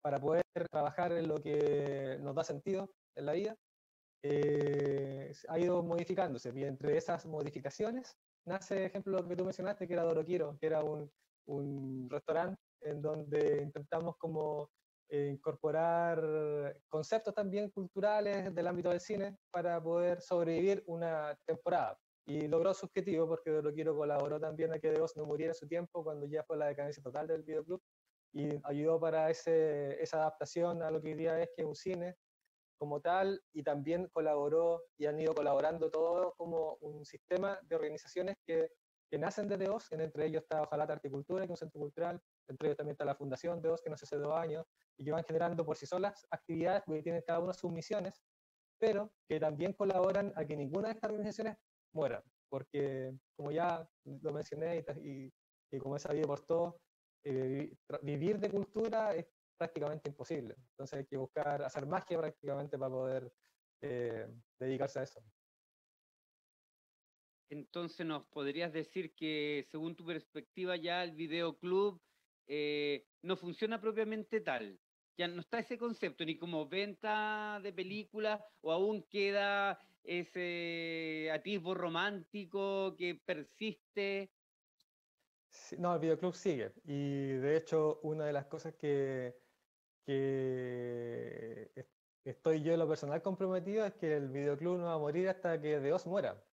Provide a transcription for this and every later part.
para poder trabajar en lo que nos da sentido en la vida, ha ido modificándose. Y entre esas modificaciones nace, ejemplo, lo que tú mencionaste, que era Doroquiro, que era un restaurante en donde intentamos como incorporar conceptos también culturales del ámbito del cine para poder sobrevivir una temporada. Y logró su objetivo porque Doroquiro colaboró también a que Dios no muriera en su tiempo cuando ya fue la decadencia total del videoclub y ayudó para esa adaptación a lo que hoy día es que es un cine como tal, y también colaboró y han ido colaborando todos como un sistema de organizaciones que nacen desde OS, entre ellos está Ojalata Articultura, que es un centro cultural, entre ellos también está la Fundación de OS, que nace hace 2 años, y que van generando por sí solas actividades que tienen cada una sus misiones, pero que también colaboran a que ninguna de estas organizaciones muera, porque como ya lo mencioné y como es sabido por todos, vivir de cultura es prácticamente imposible. Entonces hay que buscar hacer magia prácticamente para poder dedicarse a eso. Entonces, ¿nos podrías decir que, según tu perspectiva, ya el videoclub no funciona propiamente tal? Ya no está ese concepto ni como venta de películas, o aún queda ese atisbo romántico que persiste. Sí, no, el videoclub sigue. Y de hecho, una de las cosas que estoy yo en lo personal comprometido es que el videoclub no va a morir hasta que Dios muera.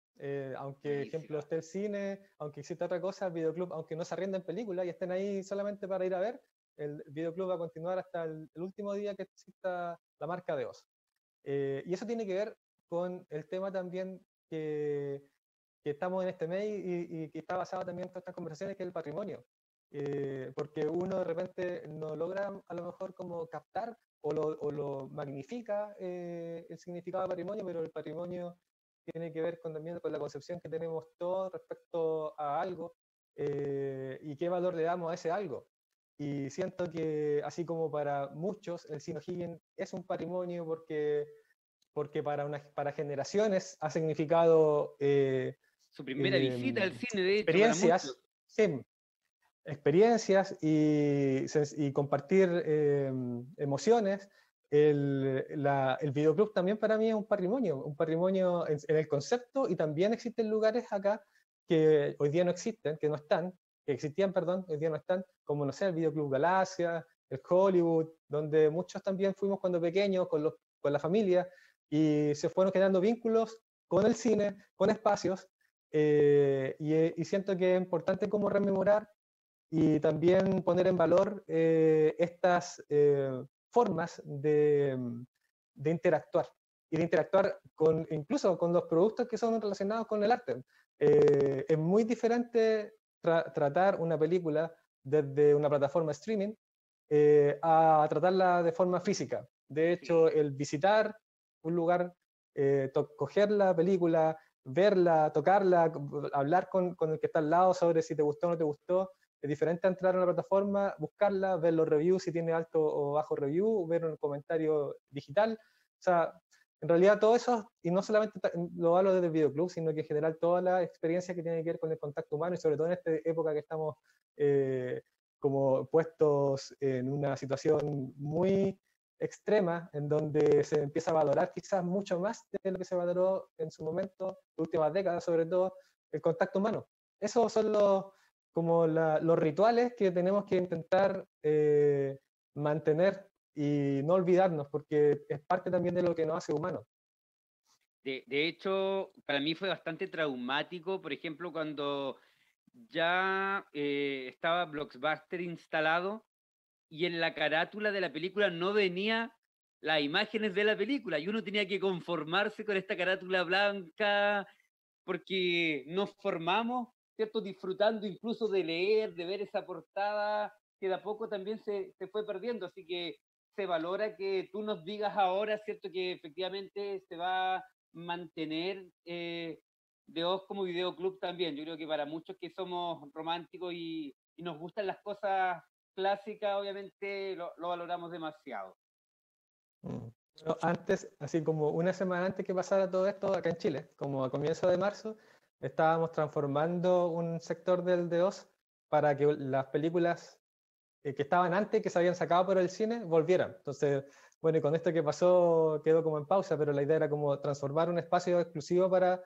Aunque, ejemplo, Buenísima. esté el cine, aunque exista otra cosa, el videoclub, aunque no se arrienden películas y estén ahí solamente para ir a ver, el videoclub va a continuar hasta el último día que exista la marca Dios. Y eso tiene que ver con el tema también que estamos en este mes y que está basado también en todas estas conversaciones, que es el patrimonio. Porque uno de repente no logra a lo mejor como captar o lo magnifica el significado de patrimonio, pero el patrimonio tiene que ver también con la concepción que tenemos todos respecto a algo y qué valor le damos a ese algo. Y siento que así como para muchos el Cine O'Higgins es un patrimonio porque para generaciones ha significado Su primera visita al cine, de hecho, para muchos. experiencias, sí, experiencias y compartir emociones. El videoclub también para mí es un patrimonio en el concepto, y también existen lugares acá que hoy día no existen, que no están, que existían, perdón, hoy día no están, como no sé, el Videoclub Galaxia, el Hollywood, donde muchos también fuimos cuando pequeños con la familia y se fueron creando vínculos con el cine, con espacios, y siento que es importante como rememorar y también poner en valor estas formas de interactuar y de interactuar incluso con los productos que son relacionados con el arte. Es muy diferente tratar una película desde una plataforma streaming a tratarla de forma física. De hecho, Sí. el visitar un lugar, coger la película, verla, tocarla, hablar con el que está al lado sobre si te gustó o no te gustó, es diferente a entrar a una plataforma, buscarla, ver los reviews si tiene alto o bajo review, ver un comentario digital. O sea, en realidad todo eso, y no solamente lo hablo desde el videoclub, sino que en general toda la experiencia que tiene que ver con el contacto humano, y sobre todo en esta época que estamos como puestos en una situación muy extrema, en donde se empieza a valorar quizás mucho más de lo que se valoró en su momento, en últimas décadas sobre todo, el contacto humano. Esos son como los rituales que tenemos que intentar mantener y no olvidarnos, porque es parte también de lo que nos hace humanos. De hecho, para mí fue bastante traumático, por ejemplo, cuando ya estaba Blockbuster instalado y en la carátula de la película no venía las imágenes de la película y uno tenía que conformarse con esta carátula blanca porque nos formamos, ¿cierto? Disfrutando incluso de leer, de ver esa portada que de a poco también se fue perdiendo, así que se valora que tú nos digas ahora, ¿cierto? Que efectivamente se va a mantener de Oz como videoclub también. Yo creo que para muchos que somos románticos y nos gustan las cosas clásicas, obviamente lo valoramos demasiado. Pero antes, así como una semana antes que pasara todo esto acá en Chile, como a comienzos de marzo, estábamos transformando un sector del DOS para que las películas que estaban antes, que se habían sacado por el cine, volvieran. Entonces, bueno, y con esto que pasó quedó como en pausa, pero la idea era como transformar un espacio exclusivo para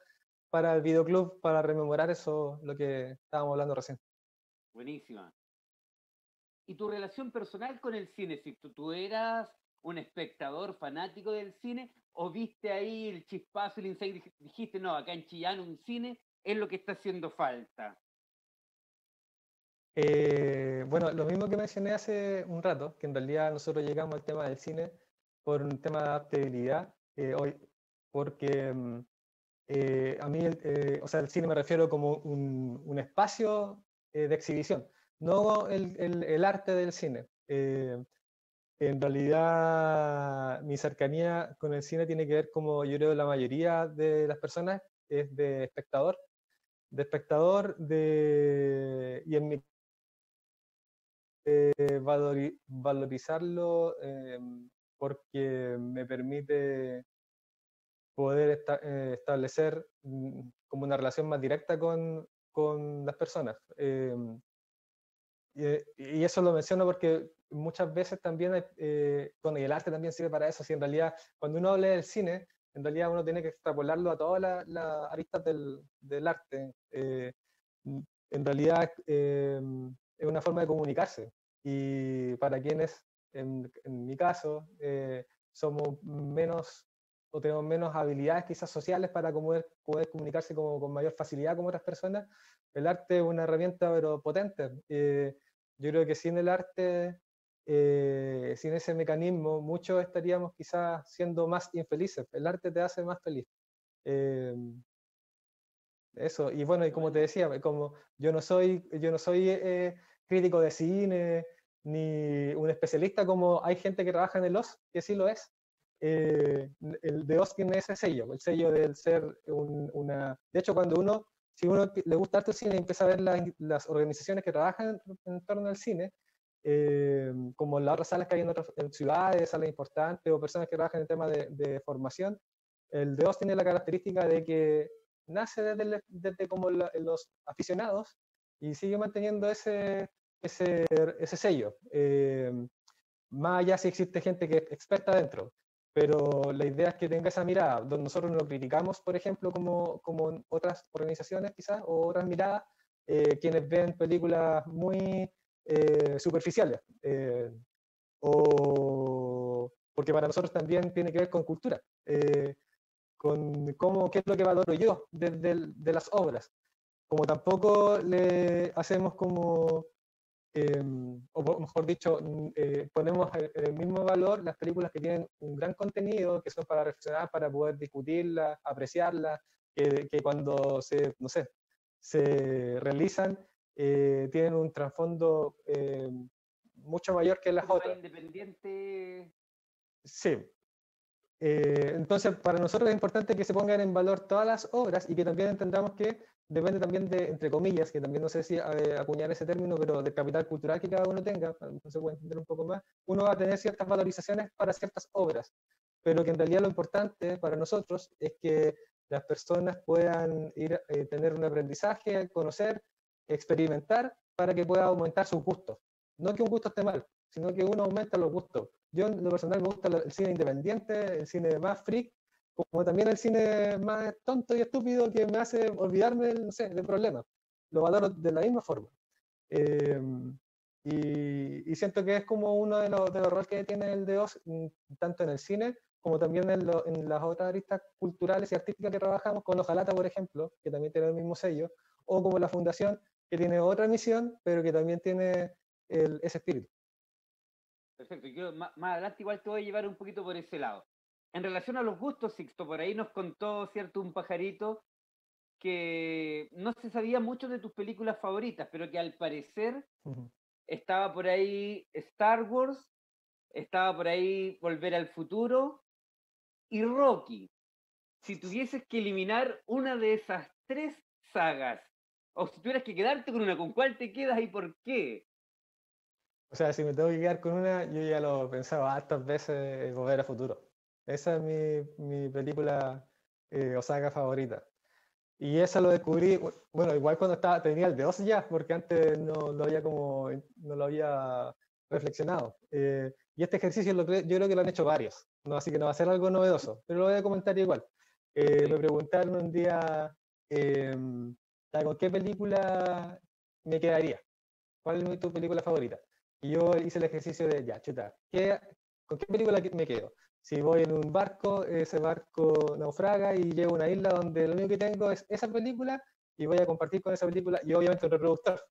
el videoclub, para rememorar eso, lo que estábamos hablando recién. Buenísima. ¿Y tu relación personal con el cine? Si tú eras un espectador fanático del cine o viste ahí el chispazo, el insight, dijiste, no, acá en Chillán un cine es lo que está haciendo falta. Bueno, lo mismo que mencioné hace un rato, que en realidad nosotros llegamos al tema del cine por un tema de adaptabilidad, hoy, porque a mí, o sea, el cine me refiero como un espacio de exhibición, no el arte del cine. En realidad, mi cercanía con el cine tiene que ver, como yo creo la mayoría de las personas, es y en mi valorizarlo porque me permite poder establecer como una relación más directa con las personas. Y eso lo menciono porque muchas veces también, bueno, y el arte también sirve para eso, si en realidad cuando uno habla del cine, en realidad uno tiene que extrapolarlo a todas las aristas del arte. En realidad es una forma de comunicarse y para quienes, en mi caso, somos menos o tenemos menos habilidades quizás sociales para poder comunicarse con mayor facilidad con otras personas, el arte es una herramienta pero potente. Yo creo que sin el arte, sin ese mecanismo, muchos estaríamos quizás siendo más infelices. El arte te hace más feliz. Eh, Eso, y bueno, y como te Bueno, decía, como yo no soy crítico de cine, ni un especialista como hay gente que trabaja en el OS, que sí lo es. El de OS tiene ese sello, el sello del ser una... De hecho, si uno le gusta harto el cine y empieza a ver las organizaciones que trabajan en torno al cine, como las otras salas que hay en ciudades, salas importantes, o personas que trabajan en temas de formación, el de OS tiene la característica de que nace desde como los aficionados y sigue manteniendo ese sello. Más allá si existe gente que es experta dentro, pero la idea es que tenga esa mirada, donde nosotros no lo criticamos, por ejemplo, como en otras organizaciones quizás, o otras miradas, quienes ven películas muy superficiales, o porque para nosotros también tiene que ver con cultura. Con qué es lo que valoro yo de las obras. Como tampoco le hacemos como, o mejor dicho, ponemos el mismo valor las películas que tienen un gran contenido, que son para reflexionar, para poder discutirlas, apreciarlas, que cuando no sé, se realizan, tienen un trasfondo mucho mayor que un las poquito más otras. independiente. Sí, entonces, para nosotros es importante que se pongan en valor todas las obras y que también entendamos que depende también de, entre comillas, que también no sé si acuñar ese término, pero del capital cultural que cada uno tenga, no se puede entender un poco más, uno va a tener ciertas valorizaciones para ciertas obras, pero que en realidad lo importante para nosotros es que las personas puedan ir, tener un aprendizaje, conocer, experimentar, para que pueda aumentar sus gustos. No que un gusto esté mal, sino que uno aumenta los gustos. Yo en lo personal me gusta el cine independiente, el cine más freak, como también el cine más tonto y estúpido que me hace olvidarme, no sé, de problemas. Lo valoro de la misma forma. Eh, y siento que es como uno de los roles que tiene el de Oz, tanto en el cine como también en las otras aristas culturales y artísticas que trabajamos, con Ojalata, por ejemplo, que también tiene el mismo sello, o como la Fundación, que tiene otra misión, pero que también tiene ese espíritu. Perfecto, yo más adelante igual te voy a llevar un poquito por ese lado. En relación a los gustos, Sixto, por ahí nos contó, ¿cierto?, un pajarito que no se sabía mucho de tus películas favoritas, pero que al parecer Uh -huh. estaba por ahí Star Wars, estaba por ahí Volver al Futuro y Rocky. Si tuvieses que eliminar una de esas tres sagas, o si tuvieras que quedarte con una, ¿con cuál te quedas y por qué? O sea, si me tengo que quedar con una, yo ya lo pensaba hartas veces, Volver a Futuro. Esa es mi película o saga favorita. Y esa lo descubrí, bueno, igual cuando tenía el de 2 ya, porque antes no lo había reflexionado. Y este ejercicio yo creo que lo han hecho varios, ¿no? Así que no va a ser algo novedoso, pero lo voy a comentar igual. Me preguntaron un día, ¿con qué película me quedaría? ¿Cuál es tu película favorita? Y yo hice el ejercicio de, ya, chuta, ¿con qué película me quedo? Si voy en un barco, ese barco naufraga y llego a una isla donde lo único que tengo es esa película y voy a compartir con esa película y obviamente un reproductor.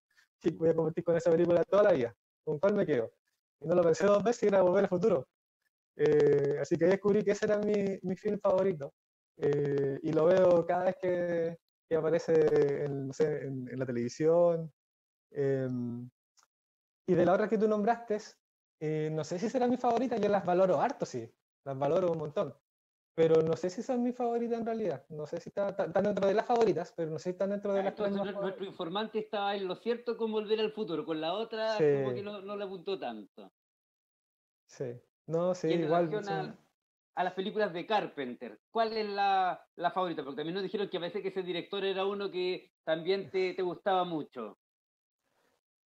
Y voy a compartir con esa película toda la vida. ¿Con cuál me quedo? Y no lo pensé dos veces y era Volver al Futuro. Así que descubrí que ese era mi film favorito. Y lo veo cada vez que aparece no sé, en la televisión. Y de la otra que tú nombraste, no sé si será mi favorita, yo las valoro harto, sí, las valoro un montón, pero no sé si son mi favorita en realidad, no sé si están dentro de las favoritas, pero no sé si están dentro de las tres Entonces más nuestro favoritas. informante estaba en lo cierto con Volver al Futuro, con la otra como que Sí, no le apuntó tanto. sí, no, sí, Y en igual relación son... a las películas de Carpenter, ¿cuál es la favorita? Porque también nos dijeron que a veces que ese director era uno que también te gustaba mucho.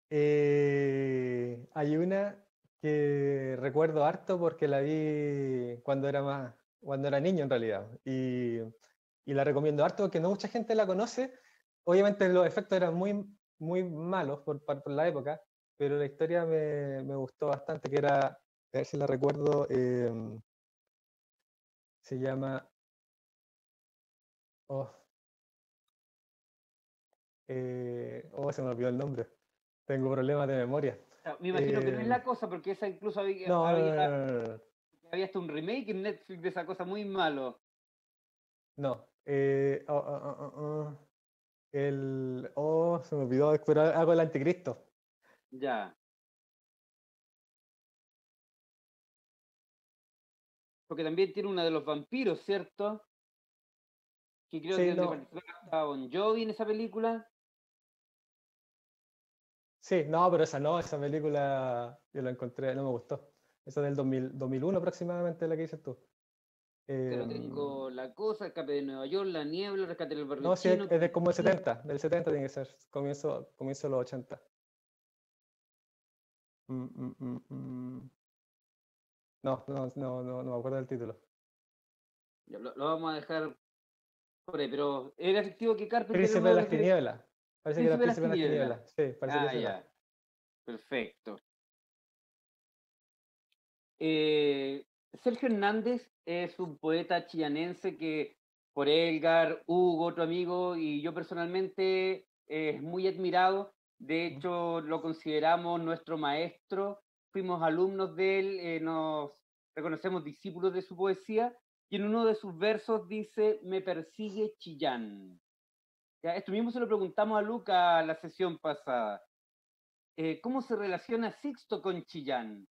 Hay una que recuerdo harto porque la vi cuando era niño en realidad, y la recomiendo harto porque no mucha gente la conoce. Obviamente los efectos eran muy malos por la época, pero la historia me gustó bastante, que era, a ver si la recuerdo, se llama... Oh, se me olvidó el nombre. Tengo problemas de memoria. O sea, me imagino que no es Eh, la cosa, porque esa incluso no, no, no, no, no, no. había hasta un remake en Netflix de esa cosa muy malo. No. Se me olvidó, pero algo del anticristo. Ya. Porque también tiene una de los vampiros, ¿cierto? Que creo que Sí, donde no. participaba Bon Jovi en esa película. Sí, no, pero esa película yo la encontré, no me gustó. Esa del 2001 aproximadamente, la que dices tú. Que Eh, no tengo la cosa, Escape de Nueva York, La Niebla, Rescate del Barrio no, sí, Chino. es de como el 70, del 70 tiene que ser, comienzo de los 80. Mm, mm, mm, mm. No, no me acuerdo del título. Ya, lo vamos a dejar por ahí, pero era efectivo que Carpenter era Príncipe uno de de las los directores. Tinieblas. Parece que era Príncipe de las Príncipe de las Tinieblas. Tinieblas. Sí, parece que Ah, es esa. ya, perfecto. Sergio Hernández es un poeta chilenense que por Elgar, Hugo, otro amigo, y yo personalmente es muy admirado. De hecho, lo consideramos nuestro maestro, fuimos alumnos de él, nos reconocemos discípulos de su poesía, y en uno de sus versos dice, me persigue Chillán. Ya, esto mismo se lo preguntamos a Luca la sesión pasada. ¿Cómo se relaciona Sixto con Chillán?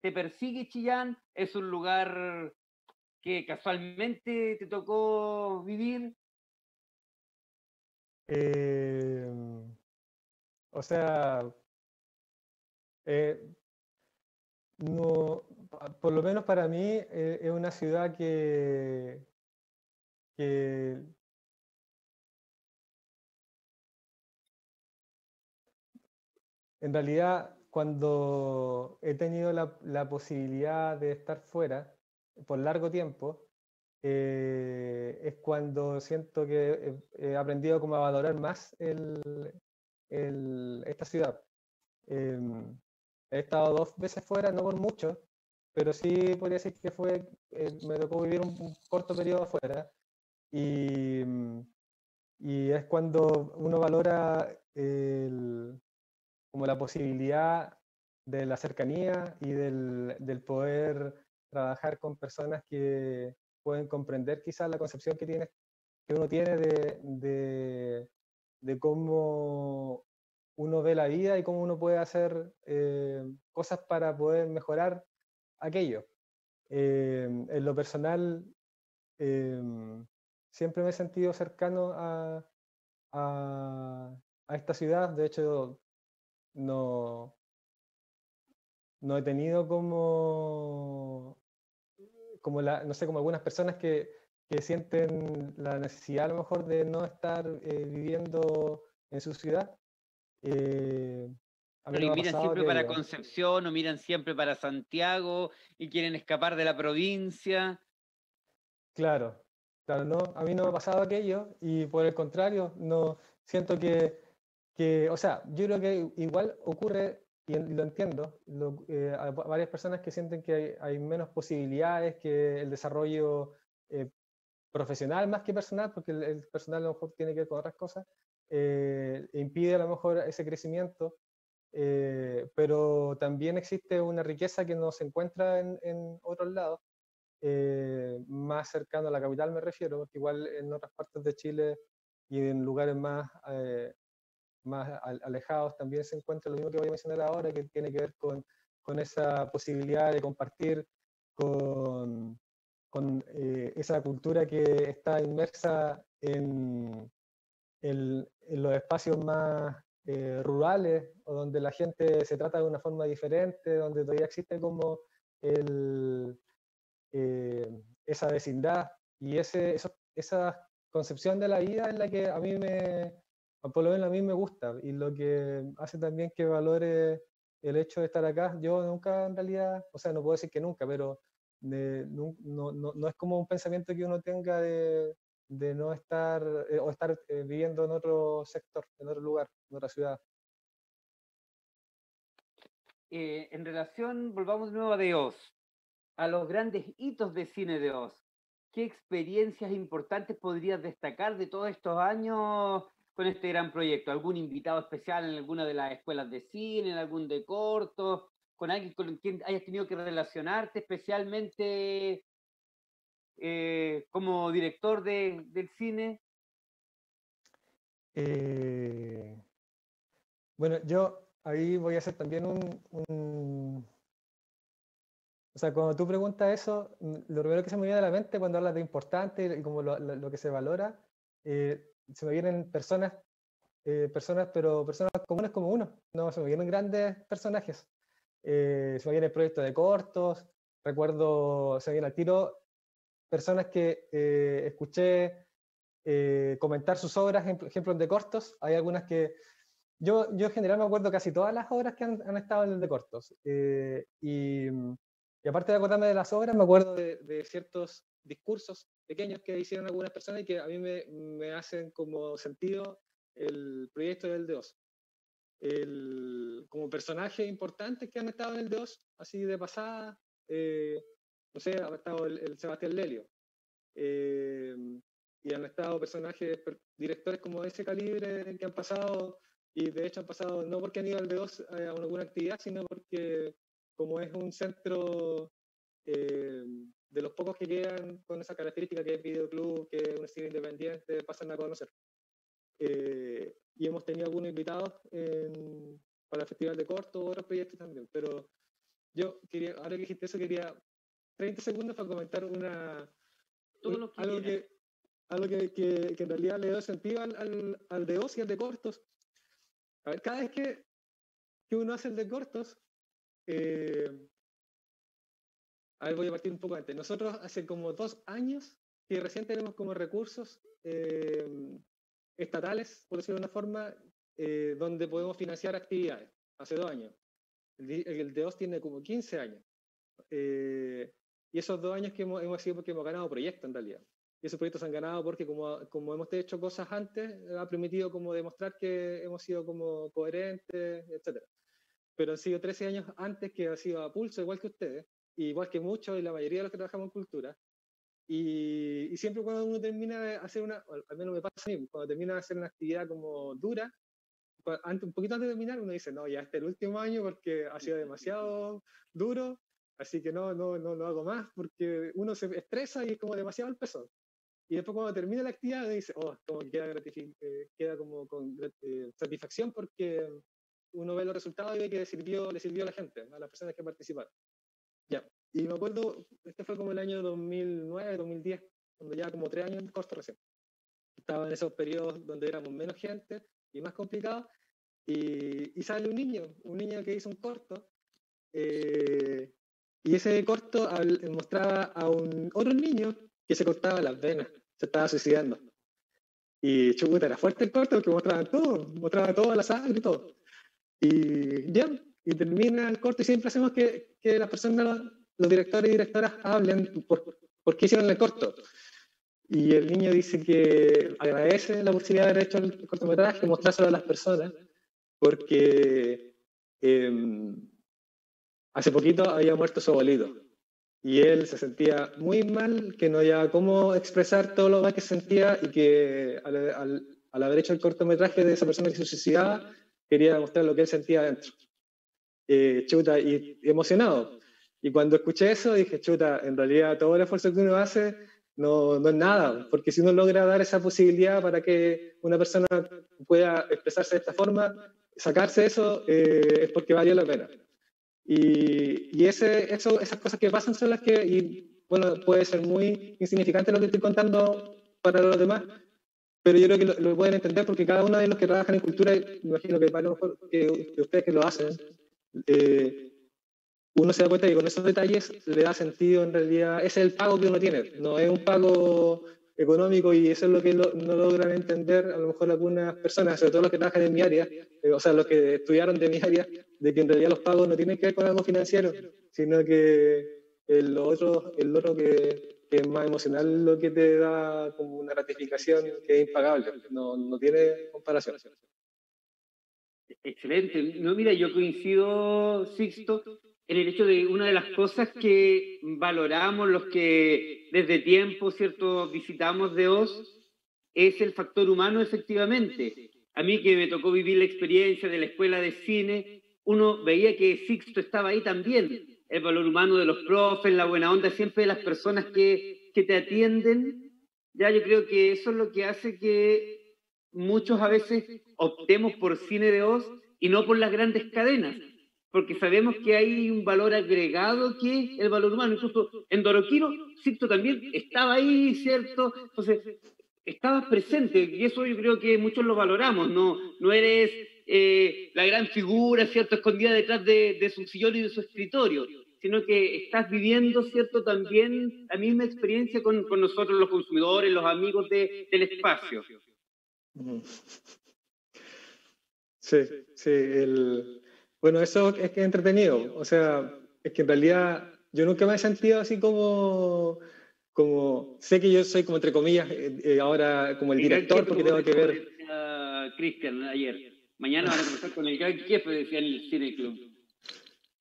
¿Te persigue Chillán? ¿Es un lugar que casualmente te tocó vivir? Eh, o sea, eh, no, por lo menos para mí es una ciudad que en realidad cuando he tenido la posibilidad de estar fuera por largo tiempo, es cuando siento que he aprendido como a valorar más esta ciudad. Eh, He estado 2 veces fuera, no por mucho, pero sí podría decir que me tocó vivir un corto periodo afuera y, y es cuando uno valora como la posibilidad de la cercanía y del poder trabajar con personas que pueden comprender quizás la concepción que uno tiene de cómo uno ve la vida y cómo uno puede hacer cosas para poder mejorar aquello. En lo personal, eh, siempre me he sentido cercano a, a esta ciudad. De hecho, no, no he tenido no sé, como algunas personas que sienten la necesidad a lo mejor de no estar viviendo en su ciudad. Eh, A mí Claro, no y me ha miran pasado siempre para aquello. Concepción o miran siempre para Santiago y quieren escapar de la provincia. Claro, claro, no, a mí no me ha pasado aquello y por el contrario, no siento o sea, yo creo que igual ocurre, y lo entiendo, hay varias personas que sienten que hay menos posibilidades, que el desarrollo eh, profesional más que personal, porque el personal a lo mejor tiene que ver con otras cosas, impide a lo mejor ese crecimiento, pero también existe una riqueza que no se encuentra en otros lados, más cercano a la capital me refiero, porque igual en otras partes de Chile y en lugares más alejados también se encuentra lo mismo que voy a mencionar ahora, que tiene que ver con esa posibilidad de compartir con esa cultura que está inmersa en los espacios más rurales, o donde la gente se trata de una forma diferente, donde todavía existe como el, eh, esa vecindad y esa concepción de la vida es la que a mí por lo menos a mí me gusta, y lo que hace también que valore el hecho de estar acá. Yo nunca en realidad, o sea, no puedo decir que nunca, pero no es como un pensamiento que uno tenga de no estar o estar viviendo en otro sector, en otro lugar, en otra ciudad. En relación, volvamos de nuevo a Dios, a los grandes hitos de cine de Oz. ¿Qué experiencias importantes podrías destacar de todos estos años con este gran proyecto? ¿Algún invitado especial en alguna de las escuelas de cine, en algún de cortos, con alguien con quien hayas tenido que relacionarte especialmente como director del cine? Eh, bueno, yo ahí voy a hacer también o sea, cuando tú preguntas eso, lo primero que se me viene a la mente cuando hablas de importante y como lo que se valora, se me vienen pero personas comunes como uno. No, se me vienen grandes personajes. Se me viene el proyecto de cortos, recuerdo, se me viene al tiro personas que escuché comentar sus obras, ejemplos de cortos. Hay algunas que yo en general me acuerdo casi todas las obras que han estado en el de cortos. Y aparte de acordarme de las obras, me acuerdo de ciertos discursos pequeños que hicieron algunas personas y que a mí me hacen como sentido el proyecto del Dios. Como personajes importantes que han estado en el Dios, así de pasada, no sé, ha estado el Sebastián Lelio. Eh, y han estado personajes, directores como de ese calibre que han pasado, y de hecho han pasado no porque han ido al B2 a alguna actividad, sino porque como es un centro de los pocos que quedan con esa característica que es videoclub, que es un cine independiente, pasan a conocer. Y hemos tenido algunos invitados para el Festival de Corto, otros proyectos también, pero yo quería, ahora que dijiste eso, quería 30 segundos para comentar Todo lo que quieras. algo que en realidad le doy sentido al de Oz y al de cortos. A ver, cada vez que uno hace el de cortos, a ver, voy a partir un poco antes. Nosotros hace como 2 años que recién tenemos como recursos estatales, por decirlo de una forma, donde podemos financiar actividades. Hace 2 años. El de Oz tiene como 15 años. Y esos 2 años que hemos sido porque hemos ganado proyectos en realidad. Y esos proyectos se han ganado porque como hemos hecho cosas antes, ha permitido como demostrar que hemos sido como coherentes, etc. Pero han sido 13 años antes que ha sido a pulso, igual que ustedes, igual que muchos y la mayoría de los que trabajamos en cultura. Y siempre cuando uno termina de hacer al menos me pasa a mí, cuando termina de hacer una actividad como dura, un poquito antes de terminar, uno dice, no, ya este es el último año porque ha sido demasiado duro, así que no hago más, porque uno se estresa y es como demasiado el peso. Y después cuando termina la actividad, uno dice, oh, como que queda como con satisfacción porque uno ve los resultados y ve que le sirvió a la gente, a las personas que participaron. Ya. Y me acuerdo, este fue como el año 2009, 2010, cuando ya como 3 años en corto recién. Estaba en esos periodos donde éramos menos gente y más complicado, y sale un niño que hizo un corto, y ese corto mostraba a otro niño que se cortaba las venas, se estaba suicidando. Y chuta, era fuerte el corto porque mostraba toda la sangre y todo. Y ya, y termina el corto y siempre hacemos que las personas, los directores y directoras hablen por qué hicieron el corto. Y el niño dice que agradece la posibilidad de haber hecho el cortometraje, mostrárselo a las personas, porque hace poquito había muerto su abuelito. Y él se sentía muy mal, que no había cómo expresar todo lo mal que sentía y que al haber hecho el cortometraje de esa persona que se suicidaba, quería demostrar lo que él sentía adentro. Chuta, y emocionado. Y cuando escuché eso dije, chuta, en realidad todo el esfuerzo que uno hace no es nada, porque si uno logra dar esa posibilidad para que una persona pueda expresarse de esta forma, sacarse eso, es porque valió la pena. Y esas cosas que pasan son las que, y bueno, puede ser muy insignificante lo que estoy contando para los demás, pero yo creo que lo pueden entender porque cada uno de los que trabajan en cultura, me imagino que para lo mejor que ustedes que lo hacen, uno se da cuenta que con esos detalles le da sentido en realidad, ese es el pago que uno tiene, no es un pago económico y eso es lo que no logran entender a lo mejor algunas personas, sobre todo los que trabajan en mi área, o sea, los que estudiaron de mi área, de que en realidad los pagos no tienen que ver con algo financiero, sino que el otro que es más emocional, lo que te da como una gratificación que es impagable, no tiene comparación. Excelente. No, mira, yo coincido, Sixto, en el hecho de una de las cosas que valoramos los que desde tiempo, ¿cierto?, visitamos de Oz, es el factor humano, efectivamente. A mí que me tocó vivir la experiencia de la escuela de cine, uno veía que Sixto estaba ahí también. El valor humano de los profes, la buena onda siempre de las personas que te atienden. Ya, yo creo que eso es lo que hace que muchos a veces optemos por cine de Oz y no por las grandes cadenas, porque sabemos que hay un valor agregado que es el valor humano. Incluso en Doroquiro, Sixto también estaba ahí, ¿cierto? Entonces, estabas presente y eso yo creo que muchos lo valoramos, no eres la gran figura, ¿cierto?, escondida detrás de su sillón y de su escritorio, sino que estás viviendo, ¿cierto?, también la misma experiencia con nosotros los consumidores, los amigos del espacio. Sí, sí, bueno, eso es que es entretenido, o sea, es que en realidad yo nunca me he sentido así como sé que yo soy como entre comillas ahora como el director porque tengo que ver... Cristian ayer, mañana van a comenzar con el gran jefe, decía el Cine Club.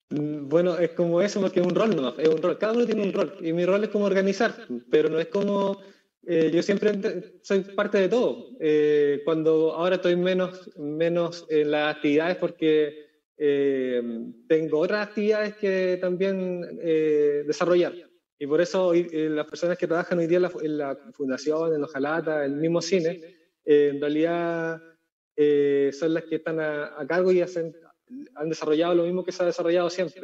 Bueno, es como eso, porque es un rol nomás, es un rol, cada uno tiene un rol, y mi rol es como organizar, pero no es como, yo siempre soy parte de todo, cuando ahora estoy menos en las actividades porque tengo otras actividades que también desarrollar, y por eso hoy, las personas que trabajan hoy día en la fundación, en Ojalata, en el mismo cine, en realidad son las que están a cargo y han desarrollado lo mismo que se ha desarrollado siempre.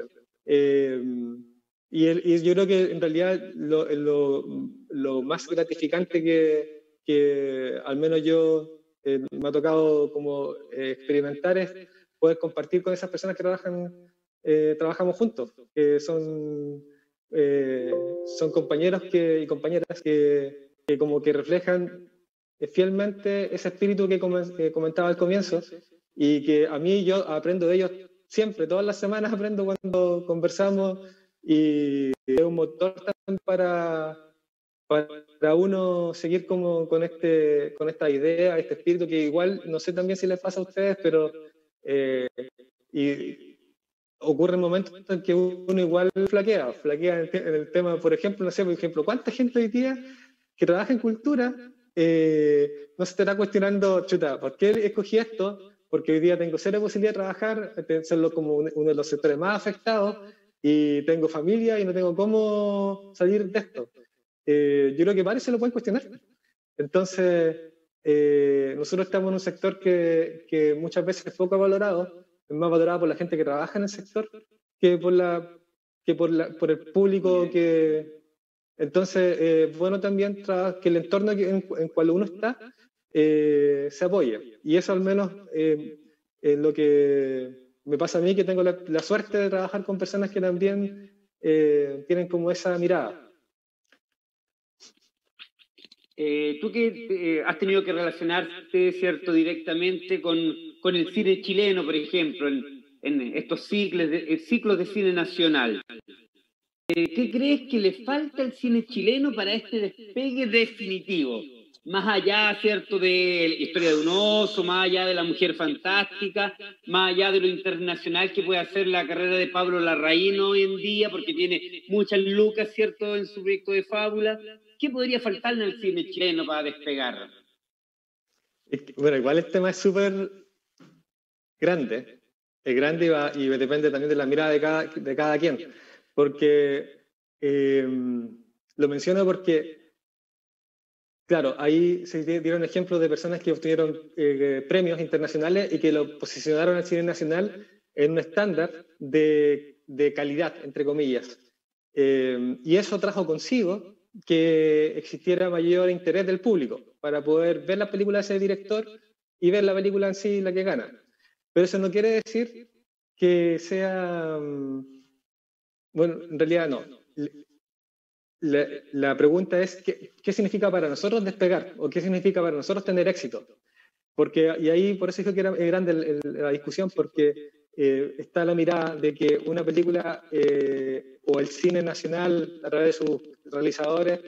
Y yo creo que en realidad lo más gratificante que al menos yo me ha tocado como experimentar es poder compartir con esas personas que trabajamos juntos, que son compañeros y compañeras que como que reflejan fielmente ese espíritu que comentaba al comienzo, y que a mí yo aprendo de ellos siempre, todas las semanas aprendo cuando conversamos, y es un motor también para uno seguir como con esta idea, este espíritu que igual, no sé también si les pasa a ustedes, pero y ocurren momentos en que uno igual flaquea en el tema, por ejemplo, ¿cuánta gente hoy día que trabaja en cultura no se estará cuestionando, chuta, ¿por qué escogí esto? Porque hoy día tengo cero posibilidad de trabajar, serlo como uno de los sectores más afectados, y tengo familia y no tengo cómo salir de esto. Yo creo que varios se lo pueden cuestionar. Entonces, nosotros estamos en un sector que muchas veces es poco valorado, es más valorado por la gente que trabaja en el sector que por el público que... Entonces, bueno también que el entorno en cual uno está se apoye. Y eso al menos es lo que me pasa a mí, que tengo la suerte de trabajar con personas que también tienen como esa mirada. Tú que has tenido que relacionarte, ¿cierto?, directamente con con el cine chileno, por ejemplo, en estos ciclos de cine nacional. ¿Qué crees que le falta al cine chileno para este despegue definitivo? Más allá, ¿cierto?, de la historia de un oso, más allá de la mujer fantástica, más allá de lo internacional que puede hacer la carrera de Pablo Larraín hoy en día, porque tiene muchas lucas, ¿cierto?, en su proyecto de fábula. ¿Qué podría faltarle al cine chileno para despegar? Bueno, igual el tema es súper grande. Es grande y depende también de la mirada de cada quien. Porque lo menciono porque, claro, ahí se dieron ejemplos de personas que obtuvieron premios internacionales y que lo posicionaron al cine nacional en un estándar de calidad, entre comillas. Y eso trajo consigo que existiera mayor interés del público para poder ver la película de ese director y ver la película en sí la que gana. Pero eso no quiere decir que sea... Bueno, en realidad no. La pregunta es, ¿qué significa para nosotros despegar? ¿O qué significa para nosotros tener éxito? Porque, y ahí, por eso digo que era grande la discusión, porque está la mirada de que una película o el cine nacional, a través de sus realizadores,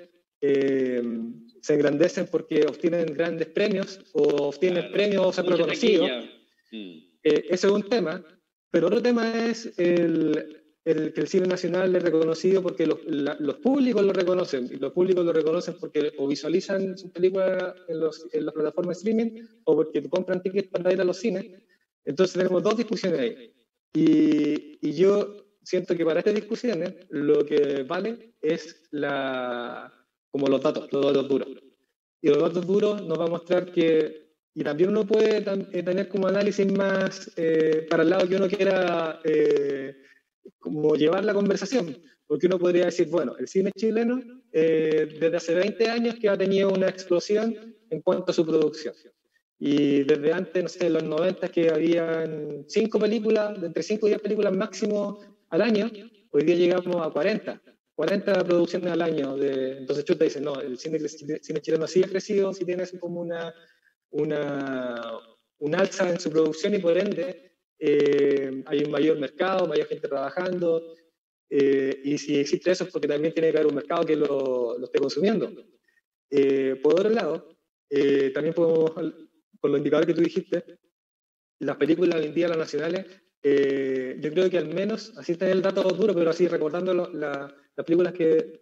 se engrandecen porque obtienen grandes premios o obtienen premios o son reconocidos. Ese es un tema, pero otro tema es que el cine nacional es reconocido porque los públicos lo reconocen, y los públicos lo reconocen porque o visualizan sus películas en las plataformas de streaming o porque compran tickets para ir a los cines. Entonces tenemos dos discusiones ahí. Y yo siento que para estas discusiones lo que vale es como los datos duros. Y los datos duros nos va a mostrar que, y también uno puede tener como análisis más para el lado que uno quiera como llevar la conversación, porque uno podría decir, bueno, el cine chileno desde hace 20 años que ha tenido una explosión en cuanto a su producción. Y desde antes, no sé, en los 90 que habían 5 películas, de entre 5 y 10 películas máximo al año, hoy día llegamos a 40 producciones al año. Entonces Chuta dice, no, el cine chileno sí ha crecido, sí tiene como un alza en su producción y por ende hay un mayor mercado, mayor gente trabajando, y si existe eso es porque también tiene que haber un mercado que lo esté consumiendo. Por otro lado, también podemos, por los indicadores que tú dijiste, las películas hoy en día, las nacionales, yo creo que al menos, así está el dato duro, pero así recordando las películas que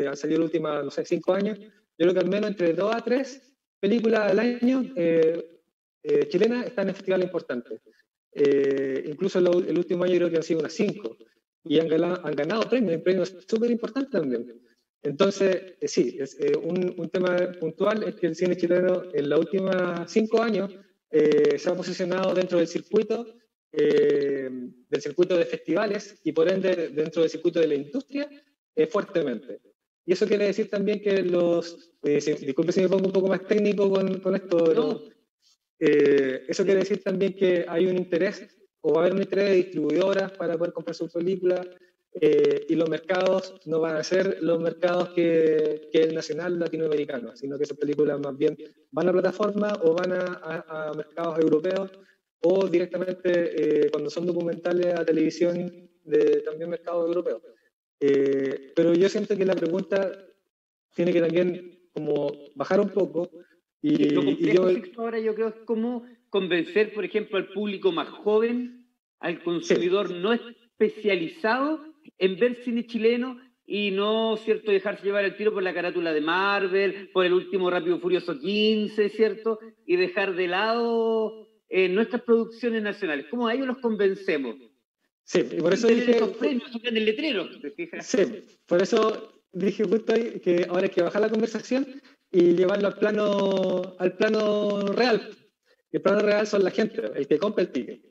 han salido los últimos, no sé, 5 años, yo creo que al menos entre 2 a 3 películas al año chilenas están en festivales importantes. Incluso el último año creo que han sido unas 5 y han ganado premios súper importantes también. Entonces, sí, un tema puntual es que el cine chileno en los últimos 5 años se ha posicionado dentro del circuito de festivales y por ende dentro del circuito de la industria fuertemente. Y eso quiere decir también que disculpe si me pongo un poco más técnico con esto, pero eso quiere decir también que hay un interés o va a haber un interés de distribuidoras para poder comprar sus películas y los mercados no van a ser los mercados que el nacional latinoamericano, sino que esas películas más bien van a plataformas o van a mercados europeos o directamente cuando son documentales a televisión de también mercados europeos. Pero yo siento que la pregunta tiene que también como bajar un poco y lo complejo ahora yo creo es cómo convencer, por ejemplo, al público más joven, al consumidor no especializado en ver cine chileno y no, ¿cierto?, dejarse llevar el tiro por la carátula de Marvel, por el último Rápido Furioso 15, ¿cierto?, y dejar de lado nuestras producciones nacionales. ¿Cómo a ellos los convencemos? Sí, y por eso dije... Estos premios en el letrero. Sí, por eso dije justo ahí que ahora hay que bajar la conversación y llevarlo al plano real. El plano real son la gente, el que compra el ticket.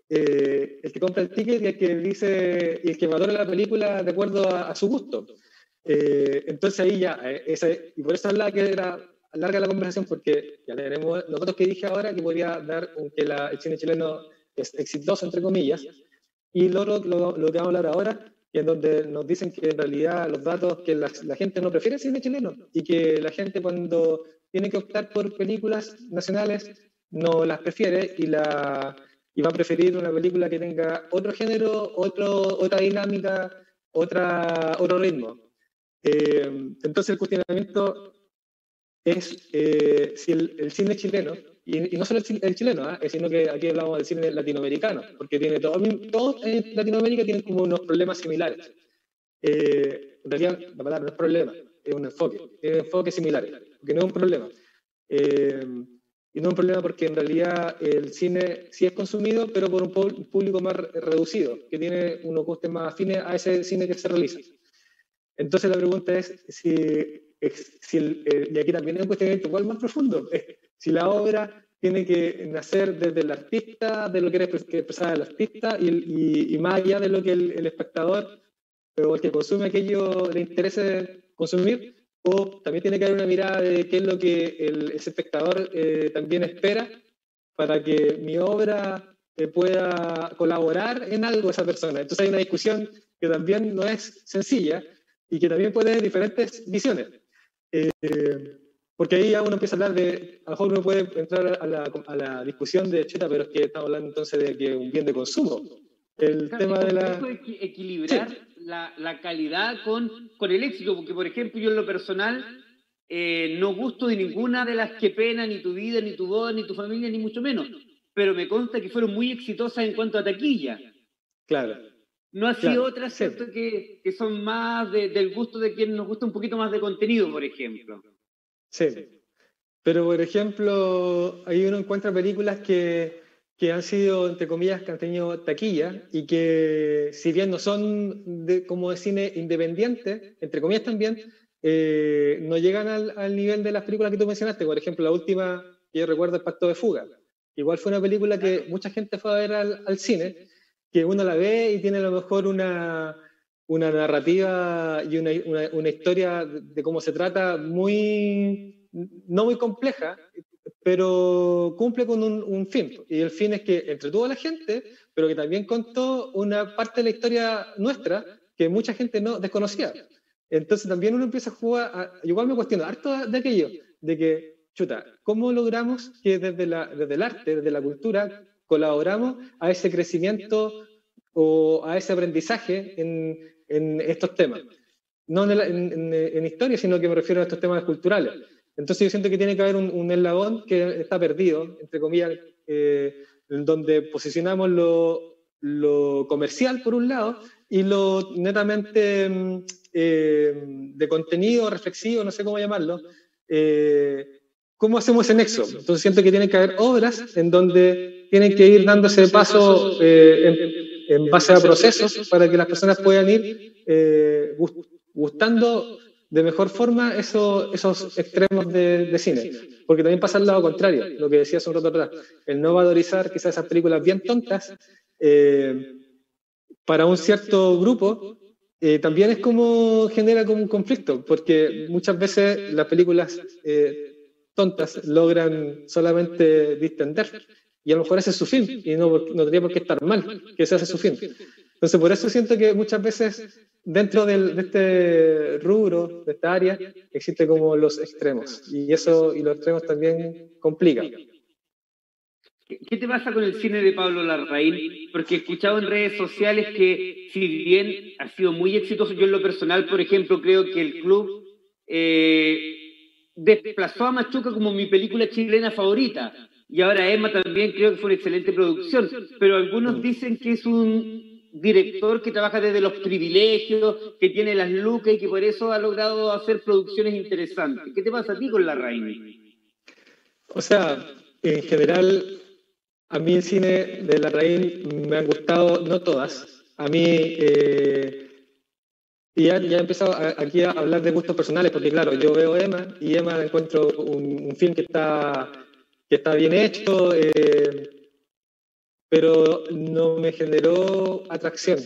El que compra el ticket y el que dice y el que valora la película de acuerdo a su gusto. Entonces ahí ya, y por eso larga la conversación, porque ya tenemos los datos que dije ahora que podría dar que el cine chileno es exitoso, entre comillas, y lo que vamos a hablar ahora, que es donde nos dicen que en realidad los datos, que la gente no prefiere el cine chileno, y que la gente cuando tiene que optar por películas nacionales, no las prefiere y va a preferir una película que tenga otro género, otra dinámica, otro ritmo. Entonces el cuestionamiento es si el cine chileno, y no solo el chileno, sino que aquí hablamos del cine latinoamericano, porque todos en Latinoamérica tienen como unos problemas similares. En realidad, la palabra no es problema, es un enfoque, tiene enfoques similares, que no es un problema. Y no es un problema porque en realidad el cine sí es consumido, pero por un público más reducido, que tiene unos gustos más afines a ese cine que se realiza. Entonces la pregunta es y aquí también hay un cuestionamiento igual más profundo, si la obra tiene que nacer desde el artista, de lo que expresar el artista, y más allá de lo que el espectador o el que consume aquello le interese consumir, o también tiene que haber una mirada de qué es lo que ese espectador también espera para que mi obra pueda colaborar en algo esa persona. Entonces hay una discusión que también no es sencilla y que también puede tener diferentes visiones. Porque ahí ya uno empieza a hablar a lo mejor uno puede entrar a la discusión de chuta, pero es que estamos hablando entonces de que un bien de consumo. El tema de la... equilibrar sí. la calidad con el éxito, porque por ejemplo yo en lo personal no gusto de ninguna de las que pena, ni tu vida, ni tu boda, ni tu familia, ni mucho menos, pero me consta que fueron muy exitosas en cuanto a taquilla. Claro. No ha sido otras, ¿cierto? Sí. Que son más del gusto de quien nos gusta un poquito más de contenido, por ejemplo. Sí. Pero, por ejemplo, ahí uno encuentra películas que han sido, entre comillas, que han tenido taquilla y que, si bien no son como de cine independiente, entre comillas también, no llegan al nivel de las películas que tú mencionaste. Por ejemplo, la última que yo recuerdo, El Pacto de Fuga. Igual fue una película que mucha gente fue a ver al cine, que uno la ve y tiene a lo mejor una narrativa y una historia de cómo se trata no muy compleja, pero cumple con un fin. Y el fin es que entretuvo a la gente, pero que también contó una parte de la historia nuestra que mucha gente no desconocía. Entonces también uno empieza a jugar, igual me cuestiono harto de aquello, de que, chuta, ¿cómo logramos que desde el arte, desde la cultura, colaboramos a ese crecimiento o a ese aprendizaje en estos temas? No en historia, sino que me refiero a estos temas culturales. Entonces yo siento que tiene que haber un eslabón que está perdido, entre comillas, en donde posicionamos lo comercial por un lado y lo netamente de contenido reflexivo, no sé cómo llamarlo. ¿Cómo hacemos ese nexo? Entonces siento que tiene que haber obras en donde tienen que ir dándose paso en base a procesos para que las personas puedan ir gustando de mejor forma esos extremos de cine. Porque también pasa al lado contrario, lo que decía hace un rato atrás, el no valorizar quizás esas películas bien tontas para un cierto grupo, también es como genera como un conflicto, porque muchas veces las películas tontas logran solamente distender, y a lo mejor ese es su fin, y no tendría por qué estar mal que ese sea su fin. Entonces, por eso siento que muchas veces dentro de este rubro, de esta área, existe como los extremos, y los extremos también complican. ¿Qué te pasa con el cine de Pablo Larraín? Porque he escuchado en redes sociales que, si bien ha sido muy exitoso, yo en lo personal, por ejemplo, creo que El Club desplazó a Machuca como mi película chilena favorita. Y ahora Emma también creo que fue una excelente producción. Pero algunos dicen que es un director que trabaja desde los privilegios, que tiene las lucas y que por eso ha logrado hacer producciones interesantes. ¿Qué te pasa a ti con Larraín? O sea, en general, a mí el cine de Larraín me han gustado, no todas. A mí, y ya he empezado aquí a hablar de gustos personales, porque claro, yo veo Emma y Emma encuentro un film que está bien hecho, pero no me generó atracción.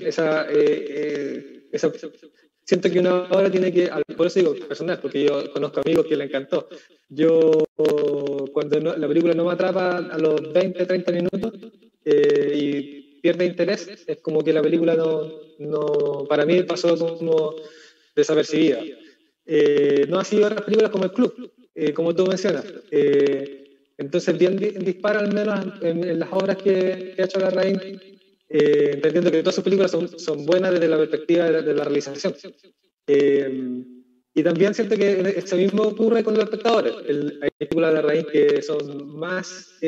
Siento que una obra tiene que, por eso digo personal, porque yo conozco amigos que le encantó. Yo, cuando la película no me atrapa a los 20, 30 minutos y pierde interés, es como que la película no para mí pasó como desapercibida. No ha sido otras películas como El Club, como tú mencionas. Entonces, bien dispara al menos en las obras que ha hecho Larraín, entendiendo que todas sus películas son buenas desde la perspectiva de la realización. Y también siento que eso mismo ocurre con los espectadores. Hay películas de Larraín que son más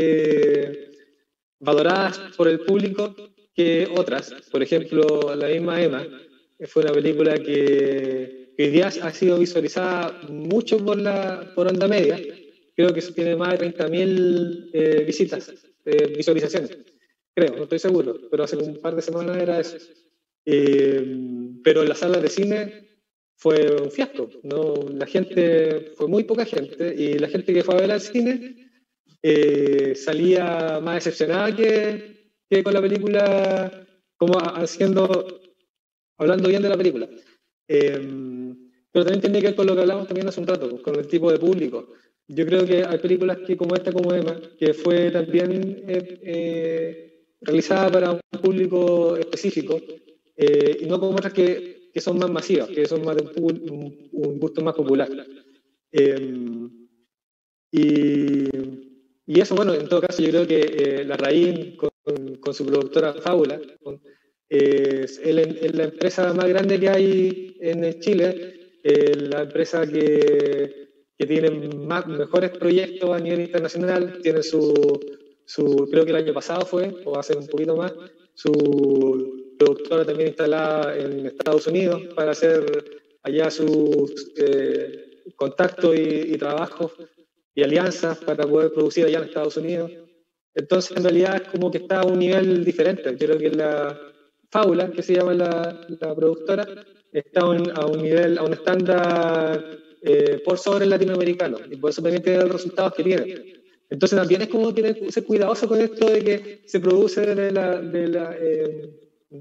valoradas por el público que otras. Por ejemplo, la misma Emma fue una película que hoy día ha sido visualizada mucho por Onda Media. Creo que tiene más de 30.000 visitas, visualizaciones. Creo, no estoy seguro, pero hace un par de semanas era eso. Pero en las salas de cine fue un fiasco, ¿no? La gente, fue muy poca gente, y la gente que fue a ver al cine salía más decepcionada que con la película, como hablando bien de la película. Pero también tiene que ver con lo que hablamos también hace un rato, con el tipo de público. Yo creo que hay películas como esta, como Emma, que fue también realizada para un público específico, y no como otras que son más masivas, que son más de un gusto más popular. Y eso, bueno, en todo caso, yo creo que Larraín, con su productora Fábula, es la empresa más grande que hay en Chile, la empresa que tiene mejores proyectos a nivel internacional, tiene creo que el año pasado fue, o hace un poquito más, su productora también instalada en Estados Unidos para hacer allá sus contactos y trabajos y alianzas para poder producir allá en Estados Unidos. Entonces, en realidad es como que está a un nivel diferente. Yo creo que la Fábula, que se llama la productora, está a un nivel, a un estándar por sobre el latinoamericano, y por eso también tiene los resultados que tiene. Entonces también es como tiene que ser cuidadoso con esto de que se produce de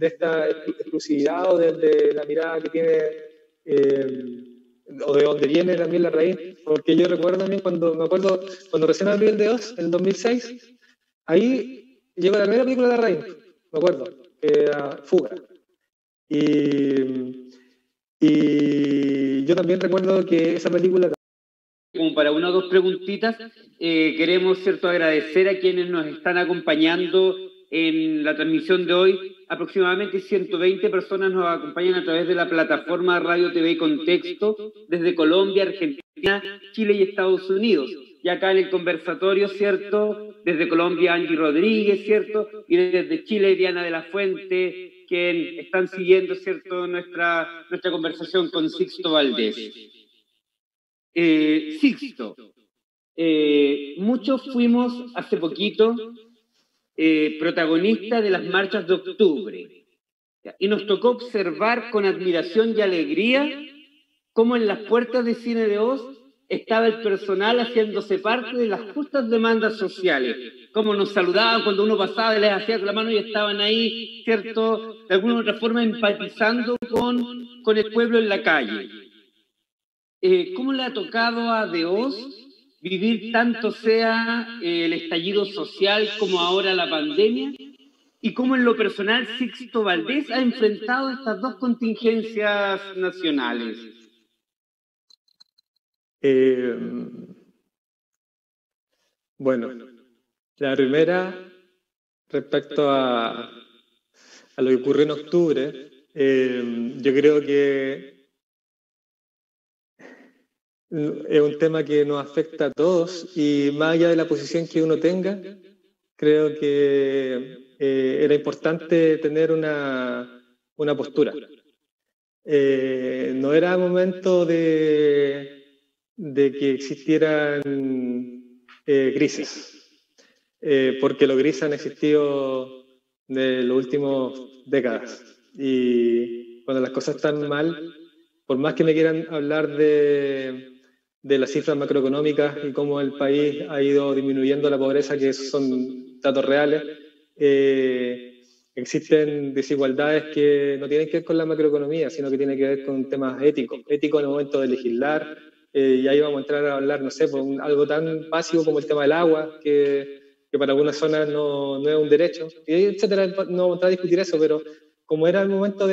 esta exclusividad, o de la mirada que tiene, o de donde viene también Larraín, porque yo recuerdo también cuando recién abrí el de Oz, en el 2006, ahí llegó la primera película de Larraín, me acuerdo, que era Fuga. Y yo también recuerdo que esa película... Como para una o dos preguntitas, queremos, ¿cierto?, agradecer a quienes nos están acompañando en la transmisión de hoy. Aproximadamente 120 personas nos acompañan a través de la plataforma Radio TV Contexto, desde Colombia, Argentina, Chile y Estados Unidos. Y acá en el conversatorio, ¿cierto?, desde Colombia, Angie Rodríguez, ¿cierto?, y desde Chile, Diana de la Fuente, quien están siguiendo, ¿cierto?, nuestra conversación con Sixto Valdés. Sixto, muchos fuimos hace poquito protagonistas de las marchas de octubre, y nos tocó observar con admiración y alegría cómo en las puertas de Cine de Oz estaba el personal haciéndose parte de las justas demandas sociales, cómo nos saludaban cuando uno pasaba y les hacía con la mano y estaban ahí, ¿cierto?, de alguna u otra forma empatizando con el pueblo en la calle. ¿Cómo le ha tocado a De Oz vivir tanto sea el estallido social como ahora la pandemia? ¿Y cómo en lo personal Sixto Valdés ha enfrentado estas dos contingencias nacionales? Bueno, la primera, respecto a lo que ocurrió en octubre, yo creo que es un tema que nos afecta a todos, y más allá de la posición que uno tenga, creo que era importante tener una postura. No era momento de que existieran grises, porque los grises han existido de las últimas décadas, y cuando las cosas están mal, por más que me quieran hablar de las cifras macroeconómicas y cómo el país ha ido disminuyendo la pobreza, que son datos reales, existen desigualdades que no tienen que ver con la macroeconomía, sino que tienen que ver con temas éticos en el momento de legislar. Y ahí vamos a entrar a hablar, no sé, por algo tan básico como el tema del agua, que para algunas zonas no es un derecho, y etcétera. No vamos a entrar a discutir eso, pero como era el momento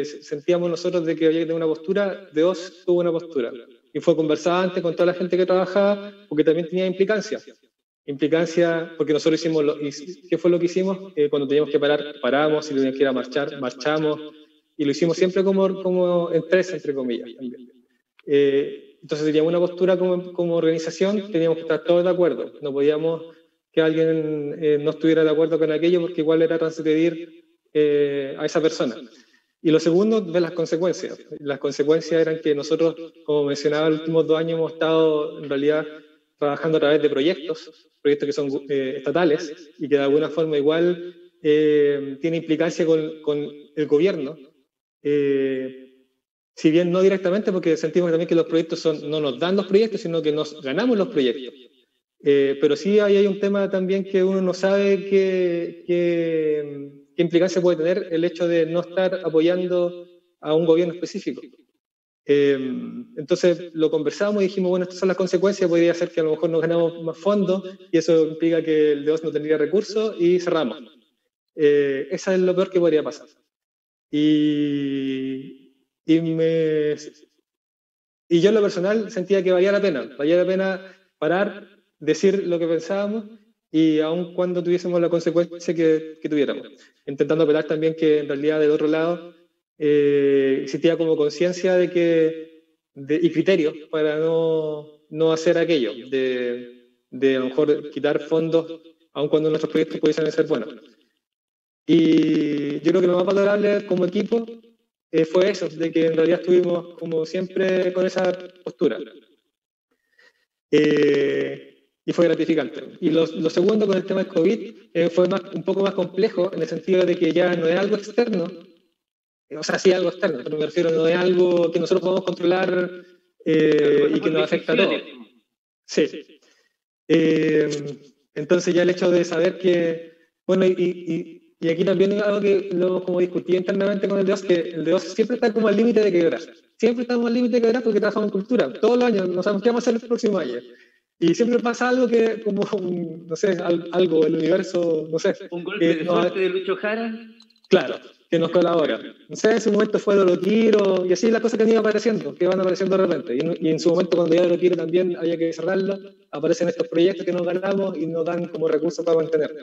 sentíamos nosotros de que había que tener una postura, De Oz tuvo una postura. y fue conversada antes con toda la gente que trabajaba, porque también tenía implicancia. Implicancia, porque nosotros hicimos, ¿qué fue lo que hicimos? Cuando teníamos que parar, paramos, si teníamos que ir a marchar, marchamos, y lo hicimos siempre como empresa, entre comillas. Entonces teníamos una postura como organización, teníamos que estar todos de acuerdo, no podíamos que alguien no estuviera de acuerdo con aquello, porque igual era transgredir a esa persona. Y lo segundo, ver las consecuencias. Las consecuencias eran que nosotros, como mencionaba, los últimos 2 años hemos estado en realidad trabajando a través de proyectos que son estatales y que de alguna forma igual tiene implicancia con el gobierno. Si bien no directamente, porque sentimos también que los proyectos no nos dan los proyectos, sino que nos ganamos los proyectos. Pero sí hay un tema también que uno no sabe qué implicancia puede tener el hecho de no estar apoyando a un gobierno específico. Entonces lo conversamos y dijimos, bueno, estas son las consecuencias, podría ser que a lo mejor nos ganamos más fondos y eso implica que el DEOS no tendría recursos y cerramos. Esa es lo peor que podría pasar. Y yo en lo personal sentía que valía la pena parar, decir lo que pensábamos y aun cuando tuviésemos la consecuencia que tuviéramos, intentando apelar también que en realidad del otro lado existía como conciencia y criterio para no hacer aquello, de a lo mejor quitar fondos aun cuando nuestros proyectos pudiesen ser buenos. Y yo creo que lo más valorable como equipo fue eso, de que en realidad estuvimos como siempre con esa postura. Y fue gratificante. Y lo segundo con el tema del COVID fue un poco más complejo en el sentido de que ya no es algo externo, o sea, sí algo externo, pero me refiero, no es algo que nosotros podemos controlar y que nos afecta a todos. Sí. Entonces ya el hecho de saber que, bueno, y aquí también es algo que lo hemos como discutido internamente con el DEOS, que el DEOS siempre está como al límite de quebrar. Siempre estamos al límite de quebrar porque trabajamos en cultura. Todos los años no sabemos qué vamos a hacer el próximo año. Y siempre pasa algo que, como, no sé, algo, el universo, no sé. ¿Un golpe de suerte de Lucho Jara? Claro, que nos colabora. No sé, en su momento fue Dorotiro, y así las cosas que han ido apareciendo, que van apareciendo de repente. Y en su momento, cuando ya Dorotiro también había que cerrarlo, aparecen estos proyectos que nos ganamos y nos dan como recursos para mantener.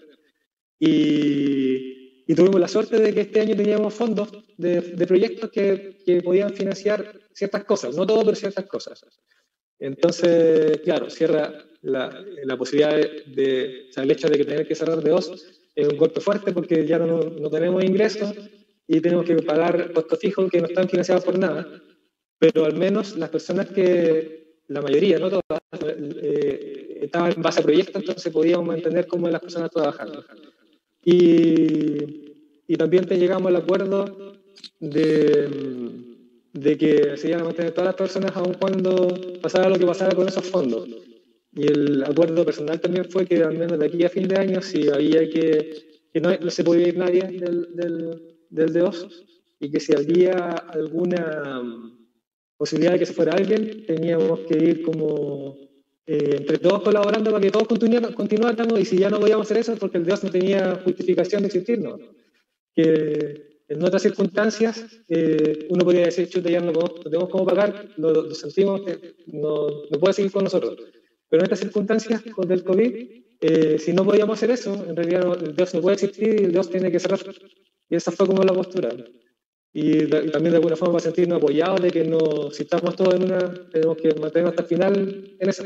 Y tuvimos la suerte de que este año teníamos fondos de proyectos que podían financiar ciertas cosas, no todo, pero ciertas cosas. Entonces, claro, cierra la posibilidad o sea, el hecho de que tener que cerrar DEOS es un golpe fuerte porque ya no tenemos ingresos y tenemos que pagar costos fijos que no están financiados por nada, pero al menos las personas la mayoría, no todas, estaban en base a proyectos, entonces podíamos mantener como las personas trabajando. Y también llegamos al acuerdo de que se iban a mantener todas las personas aun cuando pasara lo que pasara con esos fondos. Y el acuerdo personal también fue que al menos de aquí a fin de año, si había que no se podía ir nadie del DEOS, y que si había alguna posibilidad de que se fuera alguien, teníamos que ir como entre todos colaborando para que todos continuáramos, y si ya no podíamos hacer eso, porque el DEOS no tenía justificación de existir, ¿no? Que en otras circunstancias uno podría decir, chuta, ya no tenemos cómo pagar, lo sentimos, no puede seguir con nosotros. Pero en estas circunstancias del COVID, si no podíamos hacer eso, en realidad el DEOS no puede existir y el DEOS tiene que cerrar. Y esa fue como la postura. Y también de alguna forma para sentirnos apoyados de que si estamos todos en una, tenemos que mantenernos hasta el final en eso.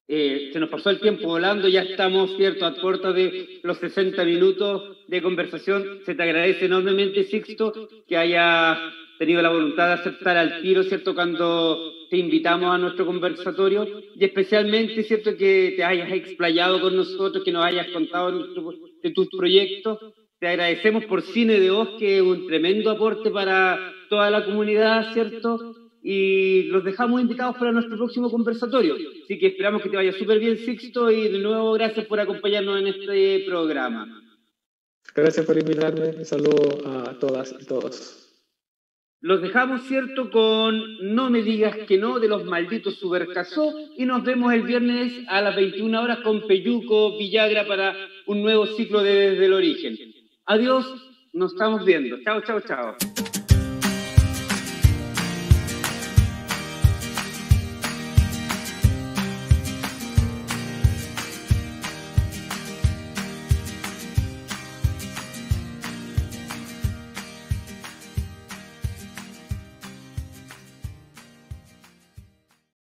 Se nos pasó el tiempo volando, ya estamos, ¿cierto?, a puerta de los 60 minutos de conversación. Se te agradece enormemente, Sixto, que haya tenido la voluntad de aceptar al tiro, ¿cierto?, cuando te invitamos a nuestro conversatorio, y especialmente, ¿cierto?, que te hayas explayado con nosotros, que nos hayas contado de tus proyectos. Te agradecemos por Cine DEOS, que es un tremendo aporte para toda la comunidad, ¿cierto?, y los dejamos invitados para nuestro próximo conversatorio. Así que esperamos que te vaya súper bien, Sixto, y de nuevo gracias por acompañarnos en este programa. Gracias por invitarme, un saludo a todas y todos. Los dejamos, ¿cierto?, con No me digas que no, de los malditos Supercasó, y nos vemos el viernes a las 21 horas con Peyuco Villagra para un nuevo ciclo de Desde el Origen. Adiós, nos estamos viendo. Chao, chao, chao.